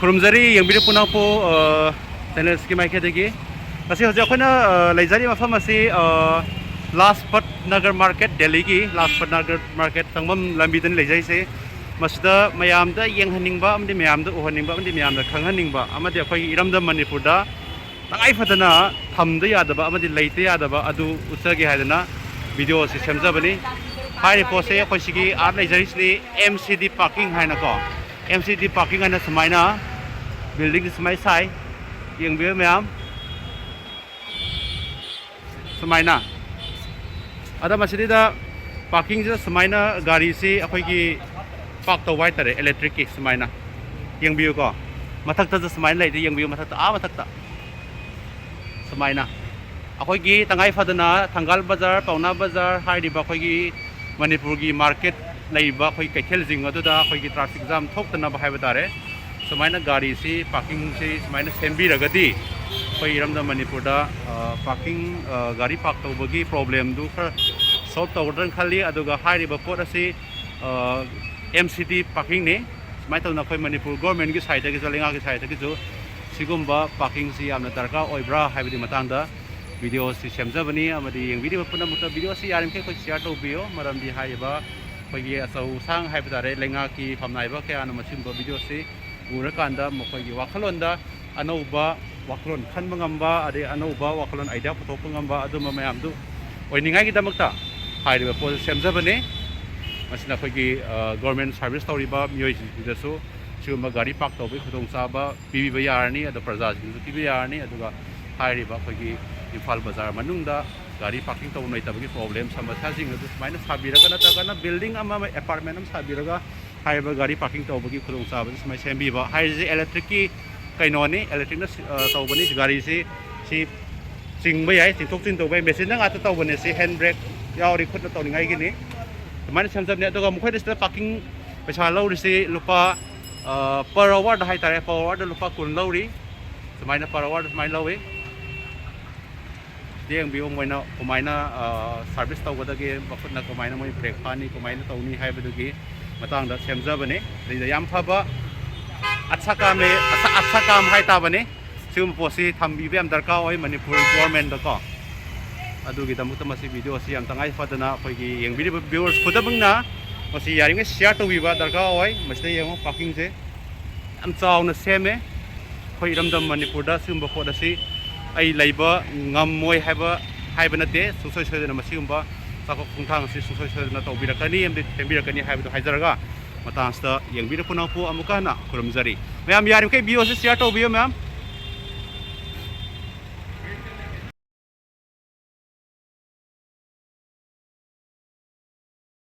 Kurumzari yang biru punang po channel ski mai khedegi kasi hoje akhona leijari mafam asi Lajpat Nagar Market Delhi ki Lajpat Nagar Market tangmam lambi dan leijai se Mashida meeyamda yenghaningba amdi meeyamda uhaningba amdi meeyamda khanghaningba amadi akhoi eramdam Manipur da Tangaiphadana thamda yadaba amadi leite yadaba adu usagi haidana video se semjabani hai pose akhoi sigi ar leijari sli MCD parking haina ko MCD parking haina samaina building semai sai yang biru meam semaina ada masih ada parking je semaina gari si akhoi ki park to white tare electric ki semaina yang biru ko mathak ta semaina lai yang biru mathak ta semaina akhoi ki Tangaiphadana thangal bazar pauna bazar hai di ba akhoi ki Manipur ki market lai ba akhoi kaithel jing adu da akhoi ki traffic jam thok tana ba hai batare semaina gari si parking si semaina sembiragadi koi eramdam Manipur da parking gari park tawbagi problem du khar solve tawdran khali aduga hairi ba pot asi MCD parking ne smai tawna koi Manipur government gi side gi lenga gi side gi ju sigumba parking si amna darka oibra haibidi matangda video si semjabani amadi yang video puna muta video si yarim ke koi share tawbiyo maramdi haiba koi gi asau sang haibidare lenga ki phamnai ba ke anu masim ba video si urakanda mokoy wakhallonda anauba wakhalon khan mangamba ade anauba wakhalon idea photo pangamba adu mayam du oiningai gi damakta hairiba pose semjabane masina khoi gi government service toriba miyoi jidasu siguma gari park tobi khudong saba pibi yarni adu praja gi pibi yarni aduga hairiba khoi gi Imphal bazar manungda gari parking to noi tabagi problem samasya jing adu maina sabiraga na tagana building ama apartment am sabiraga haiba gari parking tawbagi khudong saba smai sembi ba haiji electric ki kainoni electric na tawbani gari si singba yai singtok tin tawbai machine na ata tawbani si hand brake yauri khudna tawningai gi ni mani samjab ne aduga mukhai dista parking paisa lawri si lupa per hour da hai tare per hour da lupa kun lawri smaina per hour smai lawi yang biung maina kumaina service tawgadagi bakutna kumaina moi brake pani kumaina tawni haibadagi matang da semjabane leida yam phaba acha kam hai ta bane sim posi thambi bem darka oi Manipur government da ko adugi damukta masi video si am Tangaiphadana khoi gi yang video viewers khudabungna masi yaring nge share to wiba darka oi masi yang parking je am chaw na seme khoi eramdam Manipur da sim ba ko da si ai leiba ngammoi haiba nate susoi soi na masi umba sako kungthang si susoi soi na tawbirakani amde tembirakani haiba do haijaraga matangsta yang biru punang pu amukana kurumzari mayam yarim kai bio si share to bio mayam